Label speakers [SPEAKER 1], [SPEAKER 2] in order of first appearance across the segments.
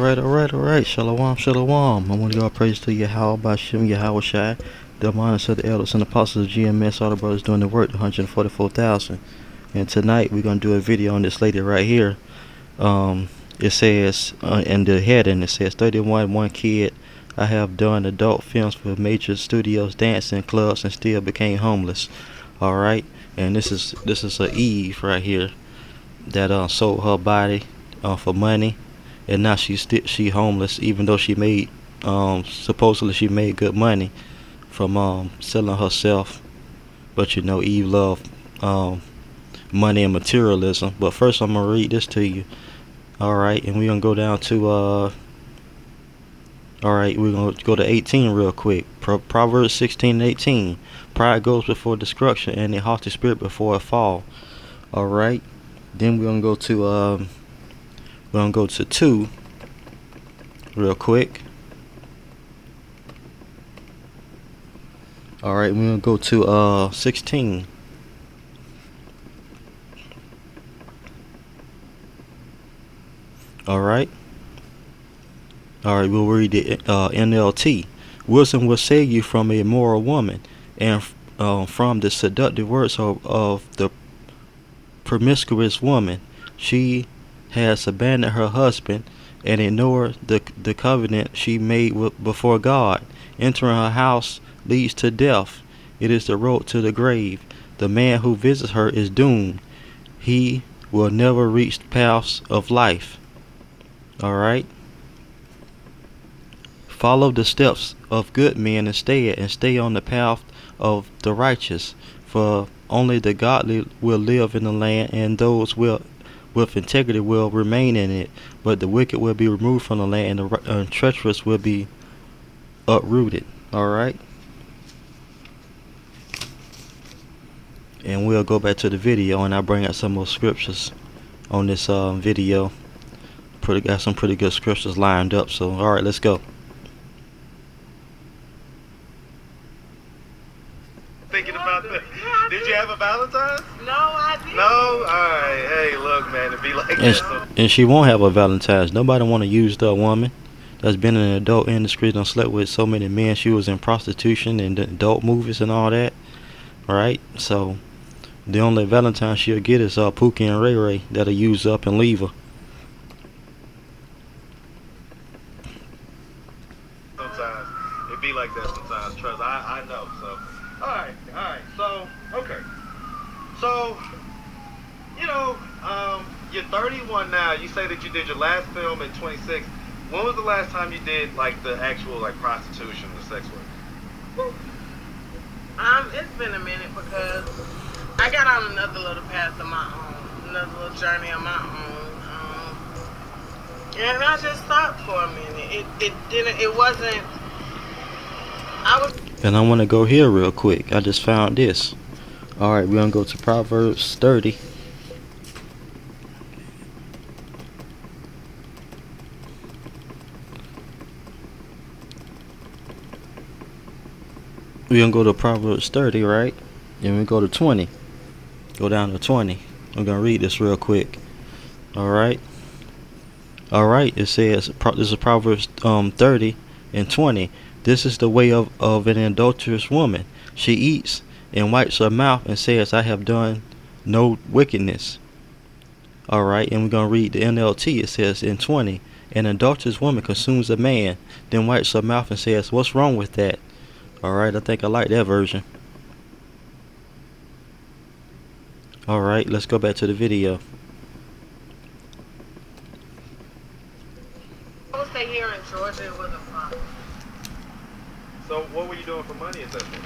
[SPEAKER 1] Alright. Shalom. I want to give all praise to Yahweh Bashem, Yahweh Shai, the minds of the elders and apostles of GMS, all the brothers doing the work, the 144,000. And tonight we're going to do a video on this lady right here. It says, in the heading, it says 31, one kid. I have done adult films for major studios, dancing clubs, and still became homeless. Alright, and this is a Eve right here that sold her body for money, and now she homeless, even though she made supposedly she made good money from selling herself. But you know, Eve loved money and materialism. But first I'm gonna read this to you. Alright, and we're gonna go down to alright, we're gonna go to 18 real quick. Proverbs 16:18. Pride goes before destruction, and a haughty spirit before a fall. Alright, then we're gonna go to 2 real quick. Alright, we're gonna go to 16. Alright, we'll read the NLT. Wisdom will save you from a immoral woman, and from the seductive words of the promiscuous woman. She has abandoned her husband and ignored the covenant she made before God. Entering her house leads to death. It is the road to the grave. The man who visits her is doomed. He will never reach the paths of life. Alright? Follow the steps of good men instead, and stay on the path of the righteous. For only the godly will live in the land, and those with integrity will remain in it. But the wicked will be removed from the land, and the treacherous will be uprooted. Alright? And we'll go back to the video, and I'll bring out some more scriptures on this video. Got some pretty good scriptures lined up, so alright, let's go.
[SPEAKER 2] Thinking about that. Did you have a Valentine's?
[SPEAKER 3] No, I didn't.
[SPEAKER 2] No? Alright, hey, look, man, it'd be like this.
[SPEAKER 1] And she won't have a Valentine's. Nobody want to use that woman that's been in the adult industry, done slept with so many men. She was in prostitution and adult movies and all that. Right? So the only Valentine she'll get is Pookie and Ray Ray that'll use up and leave her.
[SPEAKER 2] Sometimes it be like that sometimes, trust. I know. So alright. So okay. So you know, you're 31 now. You say that you did your last film at 26. When was the last time you did like the actual like prostitution, the sex work?
[SPEAKER 3] It's been a minute because I got on another little path of my own, another little journey of my own. And I just stopped for a minute. It wasn't,
[SPEAKER 1] And I want to go here real quick. I just found this. Alright, we're going to go to Proverbs 30. We're going to go to Proverbs 30, right? And we go to 20. Go down to 20. I'm going to read this real quick. Alright, it says, this is Proverbs 30 and 20. This is the way of an adulterous woman. She eats and wipes her mouth and says, I have done no wickedness. Alright, and we're going to read the NLT. It says in 20, an adulterous woman consumes a man, then wipes her mouth and says, what's wrong with that? Alright, I think I like that version. Alright, let's go back to the video.
[SPEAKER 3] I would say here in Georgia it wasn't fun.
[SPEAKER 2] So what were you doing for money at that point?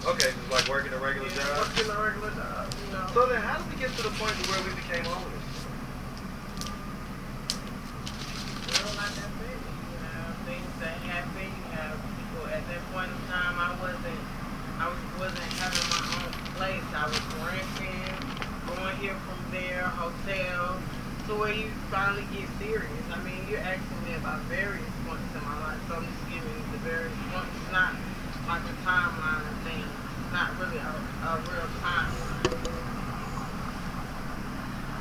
[SPEAKER 2] Okay, just like working a regular job?
[SPEAKER 3] Working a regular job, you know.
[SPEAKER 2] So then how did we get to the point where we became homeless?
[SPEAKER 3] Well, like I said, you have things that happen. You have people at that point in time. I wasn't having my own place. I was renting, going here from there, hotels, to where you finally get serious. I mean, you're asking me about various points in my life, so I'm just giving you the various points. It's not like a timeline of things. It's not really a real timeline.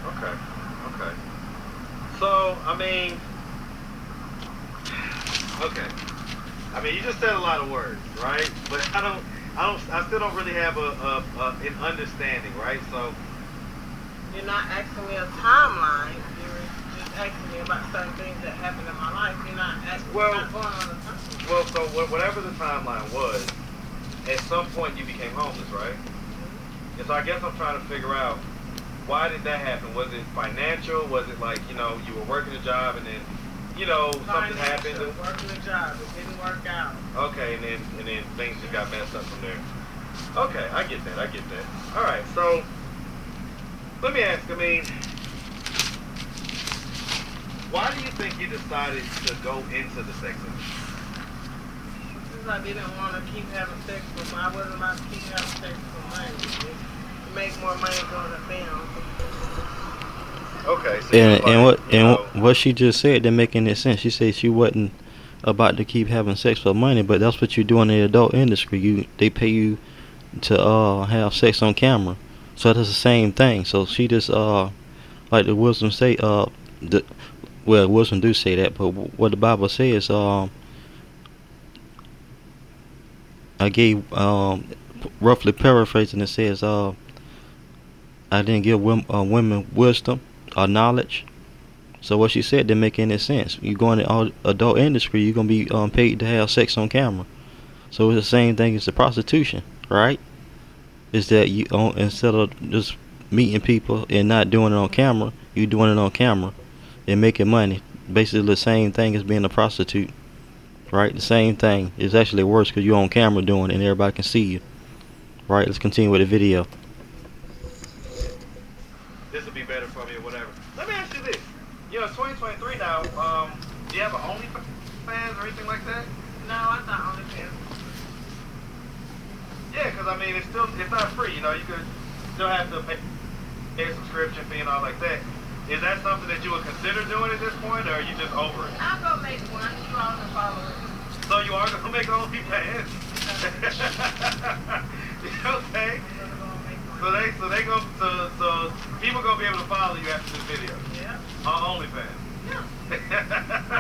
[SPEAKER 2] Okay. So, I mean, okay. I mean, you just said a lot of words, right? But I still don't really have an understanding, right? So,
[SPEAKER 3] You're not asking me a timeline. You're just asking me about certain things that happened in my life. You're not asking.
[SPEAKER 2] well,
[SPEAKER 3] You're not going on a timeline.
[SPEAKER 2] well, so whatever the timeline was, at some point you became homeless, right? And so I guess I'm trying to figure out why did that happen? Was it financial? Was it like, you were working a job and then, something happened?
[SPEAKER 3] Working a job, it didn't work out.
[SPEAKER 2] Okay, and then things just got messed up from there. Okay, I get that. All right, so let me ask. I mean, why do you think you decided to go into the sex industry?
[SPEAKER 3] Because I didn't want to keep having sex with money. I wasn't about to keep having sex for money. To make more money going to film.
[SPEAKER 2] Okay, so
[SPEAKER 1] what she just said didn't make any sense. She said she wasn't about to keep having sex for money, but that's what you do in the adult industry. They pay you to have sex on camera, so that's the same thing. So she just like the wisdom say wisdom do say that, but what the Bible says I gave roughly paraphrasing, it says I didn't give women wisdom or knowledge. So what she said didn't make any sense. You go in the adult industry, you're gonna be paid to have sex on camera. So it's the same thing as the prostitution, right? Is that you instead of just meeting people and not doing it on camera, you doing it on camera and making money. Basically the same thing as being a prostitute, right? The same thing. It's actually worse because you're on camera doing it and everybody can see you. Right? Let's continue with the video.
[SPEAKER 2] this will be better for me or whatever. Let me ask you this. 2023 now, do you have an OnlyFans or anything like that?
[SPEAKER 3] No, I thought OnlyFans.
[SPEAKER 2] Yeah, because I mean, it's not free. You could still have to pay a subscription fee and all like that. Is that something that you would consider doing at this point, or are you just over it?
[SPEAKER 3] I'll go make one. You all can follow it.
[SPEAKER 2] So you are gonna make OnlyFans? Okay. So people gonna be able to follow you after this video.
[SPEAKER 3] Yeah.
[SPEAKER 2] On OnlyFans.
[SPEAKER 3] Yeah. I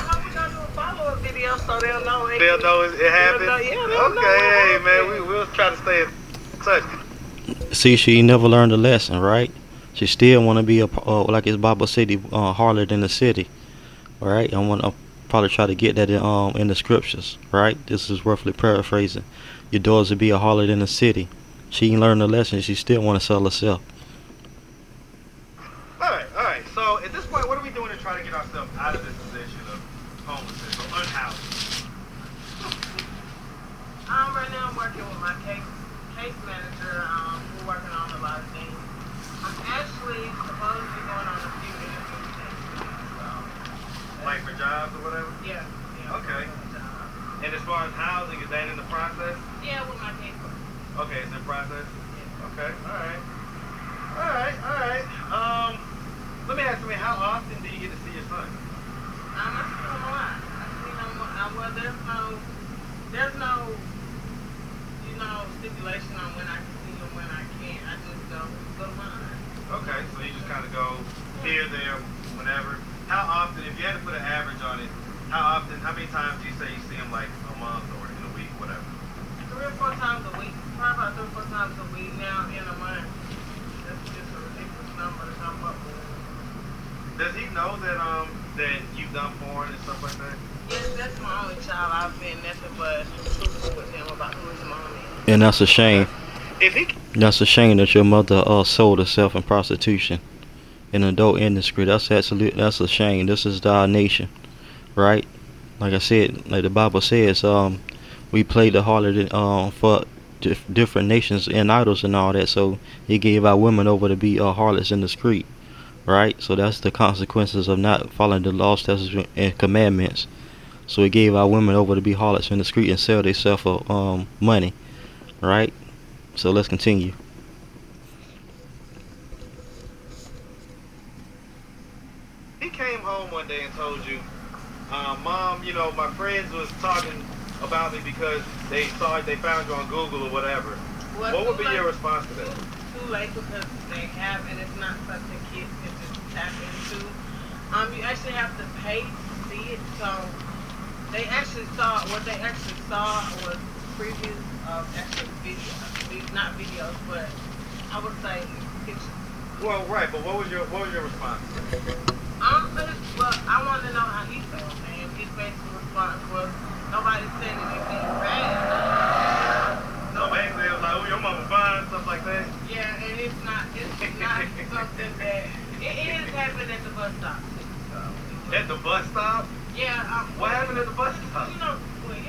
[SPEAKER 3] hope we're gonna do a follow-up video so they'll know it.
[SPEAKER 2] They'll know it happened.
[SPEAKER 3] They'll know
[SPEAKER 2] Okay, hey
[SPEAKER 3] it
[SPEAKER 2] man, we'll try to stay in touch.
[SPEAKER 1] See, she never learned a lesson, right? She still want to be like his Bible city harlot in the city, right? I want to probably try to get that in the scriptures, right? This is roughly paraphrasing. Your daughter to be a harlot in the city. She ain't learned a lesson. She still want to sell herself.
[SPEAKER 2] All right. So at this point, what are we doing to try to get ourselves out of this position of homelessness or unhoused?
[SPEAKER 3] Right now I'm working with my case manager. We're working on a lot of things. I'm actually supposed to be going on a few interviews next week.
[SPEAKER 2] Like for jobs or whatever?
[SPEAKER 3] Yeah.
[SPEAKER 2] Okay. And as far as housing, is that in the process?
[SPEAKER 3] Yeah, with my case work.
[SPEAKER 2] Okay, it's in process?
[SPEAKER 3] Yeah.
[SPEAKER 2] Okay, all right. Let me ask you, how often do you get to see your son?
[SPEAKER 3] I see him a lot. I see him. Well, there's no, stipulation on when I can see him, when I can't. I just go mine.
[SPEAKER 2] Okay, so you just kind of go here, there, whenever. How often, if you had to put an average on it, how many times do you say you see him, like a month or in a week, whatever?
[SPEAKER 3] 3 or 4 times a week. Probably about 3 or 4 times a week now in a month. That's just a ridiculous number to come up with.
[SPEAKER 2] Does he know that you've done porn and stuff like that?
[SPEAKER 3] Yes, that's my only child. I've been nothing but truthful with him about who his mom is.
[SPEAKER 1] And that's a shame.
[SPEAKER 2] If he
[SPEAKER 1] That's a shame that your mother sold herself in prostitution in the adult industry. That's a shame. This is our nation, right? Like I said, like the Bible says, we played the harlot for different nations and idols and all that. So he gave our women over to be harlots in the street, right? So that's the consequences of not following the laws, statutes, and commandments. So he gave our women over to be harlots in the street and sell themselves for money, right? So let's continue.
[SPEAKER 2] came home one day and told you, Mom, my friends was talking about me because they found you on Google or whatever.
[SPEAKER 3] Well,
[SPEAKER 2] what would be your response to that?
[SPEAKER 3] Too late because they have, and it's not something kids can just tap into. You actually have to pay to see it. So they actually saw what they actually saw was previous actual videos, not videos, but I would say pictures.
[SPEAKER 2] Well, right, but what was your response?
[SPEAKER 3] Well, I want to know how he felt, and his basic response was nobody said anything bad.
[SPEAKER 2] So
[SPEAKER 3] Nobody.
[SPEAKER 2] basically, it was like, "Oh, your mama fine," stuff like that.
[SPEAKER 3] Yeah, and it's not something that it is happening at the bus stop. So,
[SPEAKER 2] At the bus stop?
[SPEAKER 3] yeah.
[SPEAKER 2] What happened at the bus stop?
[SPEAKER 3] You know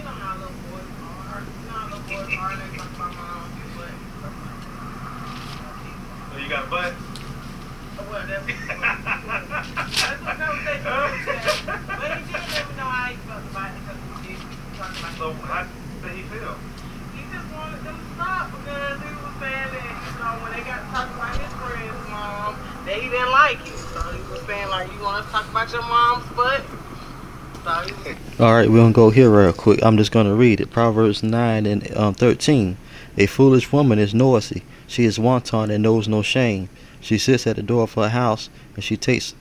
[SPEAKER 3] how little boys are. You know how little boys are, and they talk about mom, but stuff like that.
[SPEAKER 2] So you got a butt?
[SPEAKER 3] Well, that's what conversation was had. But he did let me know how he felt about it because we did talk about it.
[SPEAKER 2] So how did he feel?
[SPEAKER 3] He just wanted them to stop because he was saying that, when they got to talk about his friend's mom, that he didn't like it. So he was saying, like, you want to talk about your mom's butt? So he was.
[SPEAKER 1] Alright, we're gonna go here real quick. I'm just gonna read it. Proverbs 9 and 13. A foolish woman is noisy. She is wanton and knows no shame. She sits at the door of her house, and she takes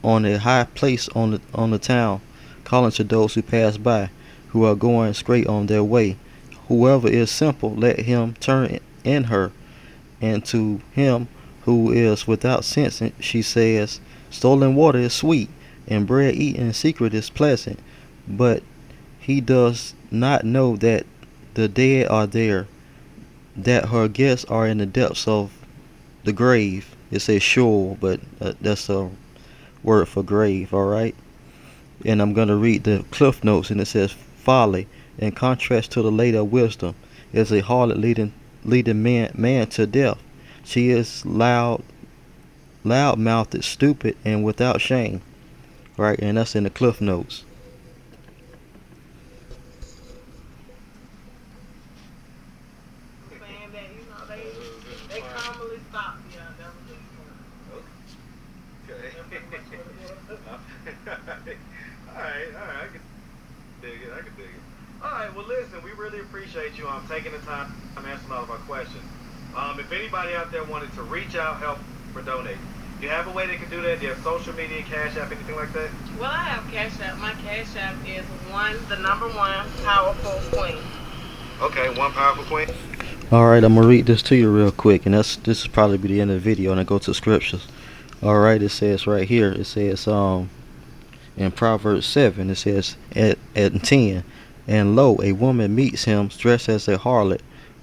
[SPEAKER 1] on a high place on the town, calling to those who pass by, who are going straight on their way. Whoever is simple, let him turn in her, and to him who is without sense, she says, stolen water is sweet, and bread eaten in secret is pleasant. But he does not know that the dead are there, that her guests are in the depths of the grave. It says Sheol, but that's a word for grave, alright? And I'm going to read the cliff notes, and it says, folly, in contrast to the lady of wisdom, is a harlot leading man to death. She is loud-mouthed, stupid, and without shame, right? And that's in the cliff notes.
[SPEAKER 3] Saying that, they commonly stop. Yeah, that was it.
[SPEAKER 2] Okay.
[SPEAKER 3] That's pretty much what it was.
[SPEAKER 2] Alright, I can dig it, Alright, well listen, we really appreciate you taking the time answering all of our questions. If anybody out there wanted to reach out, help, or donate, do you have a way they can do that? Do you have social media, Cash App, anything like that?
[SPEAKER 3] Well, I have Cash App. My Cash App is the number one, powerful queen.
[SPEAKER 2] Okay, one powerful queen.
[SPEAKER 1] Alright, I'm gonna read this to you real quick, and this is probably be the end of the video, and I go to scriptures. Alright, it says right here, it says in Proverbs 7, it says at 10, and lo, a woman meets him dressed as a harlot,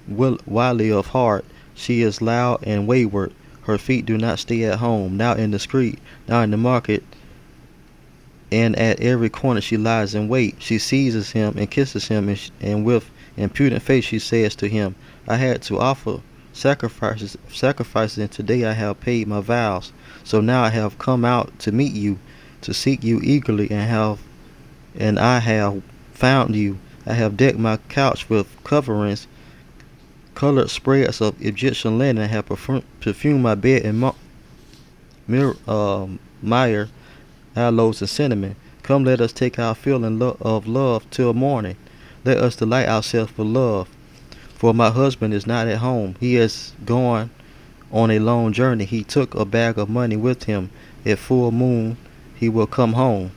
[SPEAKER 1] wily of heart. She is loud and wayward. Her feet do not stay at home. Now in the street, now in the market, and at every corner she lies in wait. She seizes him and kisses him, and with impudent face she says to him, I had to offer sacrifices, and today I have paid my vows. So now I have come out to meet you, to seek you eagerly, and I have found you. I have decked my couch with coverings, colored spreads of Egyptian linen, and have perfumed my bed in myrrh, aloes, and cinnamon. Come, let us take our fill of love till morning. Let us delight ourselves with love. For my husband is not at home. He has gone on a long journey. He took a bag of money with him. At full moon he will come home.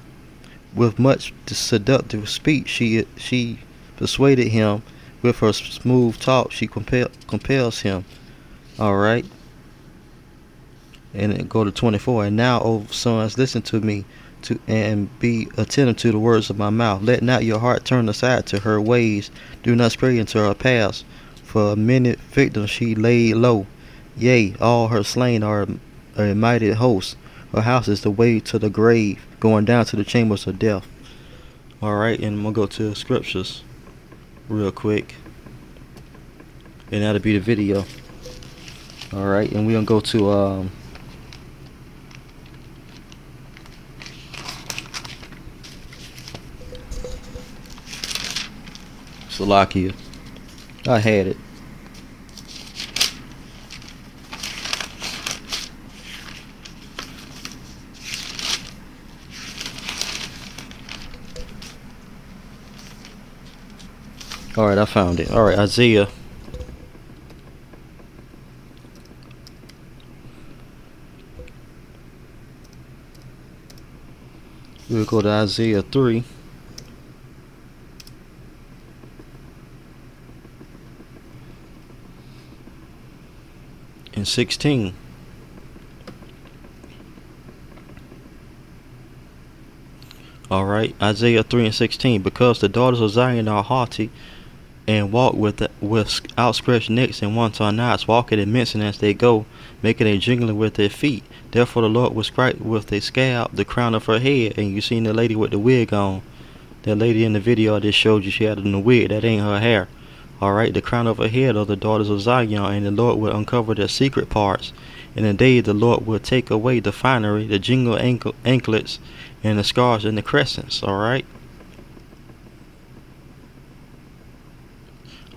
[SPEAKER 1] With much seductive speech she persuaded him. With her smooth talk she compels him. Alright. And it go to 24. And now, O sons, listen to me, and be attentive to the words of my mouth. Let not your heart turn aside to her ways. Do not stray into her paths. For many victims she laid low. Yea, all her slain are a mighty host. Her house is the way to the grave, going down to the chambers of death. Alright, and I'm going to go to the scriptures real quick. And that'll be the video. Alright, and we're going to go to Slovakia. I had it. Alright, I found it. Alright, Isaiah. We'll go to Isaiah 3 and 16. Alright, Isaiah 3 and 16. Because the daughters of Zion are haughty, and walk with outstretched necks and wanton knots, walking and mincing as they go, making a jingling with their feet. Therefore the Lord will strike with a scab the crown of her head. And you seen the lady with the wig on. That lady in the video I just showed you, she had on the wig. That ain't her hair. Alright, the crown of her head of the daughters of Zion, and the Lord will uncover their secret parts. In the day the Lord will take away the finery, the jingle anklets, and the scars and the crescents. Alright.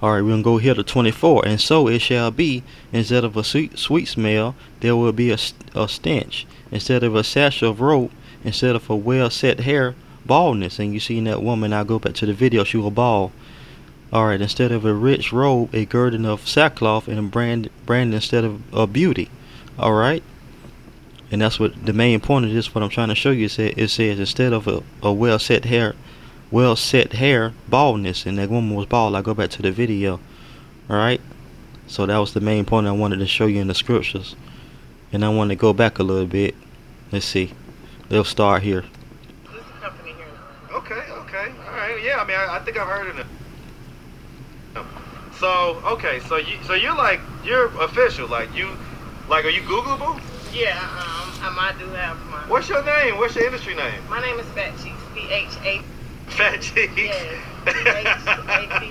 [SPEAKER 1] Alright, we're going to go here to 24. And so it shall be, instead of a sweet smell, there will be a stench. Instead of a sash of rope, instead of a well-set hair, baldness. And you seen that woman, I'll go back to the video, she was bald. Alright, instead of a rich robe, a girding of sackcloth, and a brand instead of beauty. Alright. And that's what the main point of this, what I'm trying to show you, it says instead of a well-set hair, baldness. And that woman was bald. I go back to the video. Alright, so that was the main point I wanted to show you in the scriptures. And I want to go back a little bit. Let's see, they'll start here.
[SPEAKER 2] Okay, alright, yeah, I mean, I think I've heard of it. So, okay, so you're official, are you Googleable?
[SPEAKER 3] Yeah, I do have my.
[SPEAKER 2] What's your name? What's your industry name?
[SPEAKER 3] My name is Fat Cheeks, P-H-A.
[SPEAKER 2] Fat Cheeks?
[SPEAKER 3] Yes, P-H-A-T-C-A-T.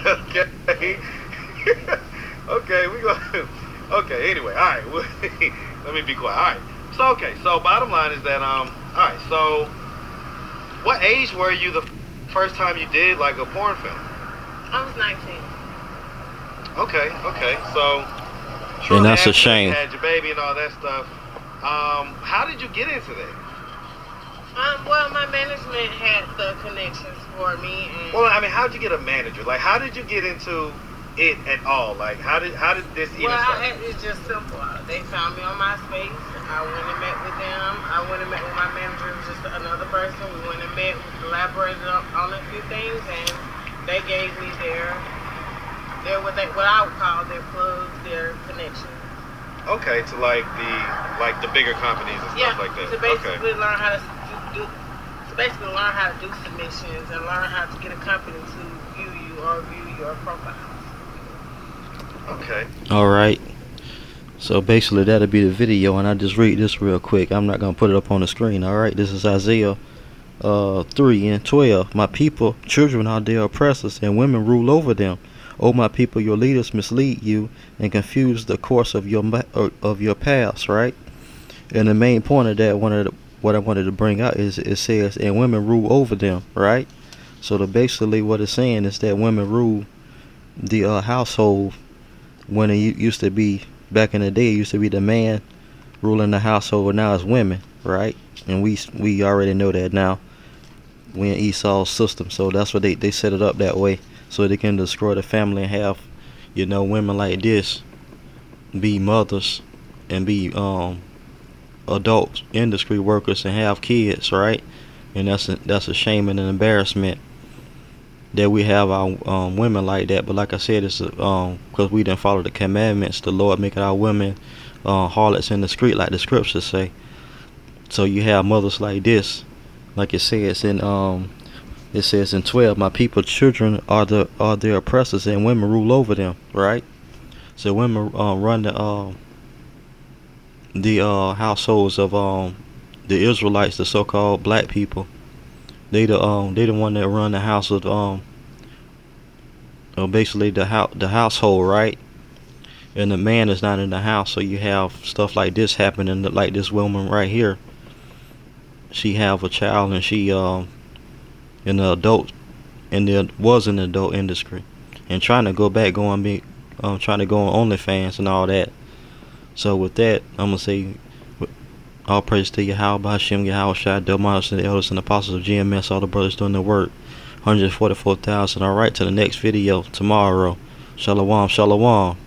[SPEAKER 2] Okay. Okay, okay, anyway, alright, let me be quiet. Alright, so bottom line is that, alright, so what age were you the first time you did like a porn film?
[SPEAKER 3] I was 19.
[SPEAKER 2] Okay, so
[SPEAKER 1] and that's a shame.
[SPEAKER 2] You had your baby and all that stuff. How did you get into that?
[SPEAKER 3] Well, my management had the connections for me. And
[SPEAKER 2] well, I mean, how did you get a manager? Like, how did you get into it at all? Like, how did this even start?
[SPEAKER 3] It's just simple. They found me on MySpace. I went and met with them. I went and met with my manager, who was just another person. We went and met, collaborated on a few things, and they gave me what I would call their plugs, their connections. Okay,
[SPEAKER 2] to like the bigger companies and stuff like that.
[SPEAKER 3] To basically learn how to learn how to do submissions and learn how to get a company to view your profile.
[SPEAKER 2] Okay.
[SPEAKER 1] Alright. So basically that'll be the video, and I just read this real quick. I'm not gonna put it up on the screen. Alright, this is Isaiah 3 and 12. My people, children are their oppressors, and women rule over them. O my people, your leaders mislead you and confuse the course of your paths, right? And the main point of that, what I wanted to bring out is it says, and women rule over them, right? So basically what it's saying is that women rule the household. When it used to be, back in the day, it used to be the man ruling the household. Now it's women, right? And we already know that now. We in Esau's system, so that's what they set it up that way, so they can destroy the family and have, women like this be mothers and be adult industry workers and have kids, right? And that's a shame and an embarrassment that we have our women like that. But like I said, it's because we didn't follow the commandments. The Lord making our women harlots in the street, like the scriptures say. So you have mothers like this, like it says in 12. My people, children are their oppressors, and women rule over them, right? So women run the households of the Israelites, the so-called black people. They the one that run the house of basically the household, right? And the man is not in the house, so you have stuff like this happening, like this woman right here. She have a child, and she was in the adult industry, and trying to go back, trying to go on OnlyFans and all that. So with that, I'm gonna say, all praise to Yahweh, Hashem, Yahweh Shai, the monsters, the elders and apostles of GMS, all the brothers doing the work. 144,000. Alright, to the next video tomorrow. Shalom, shalom.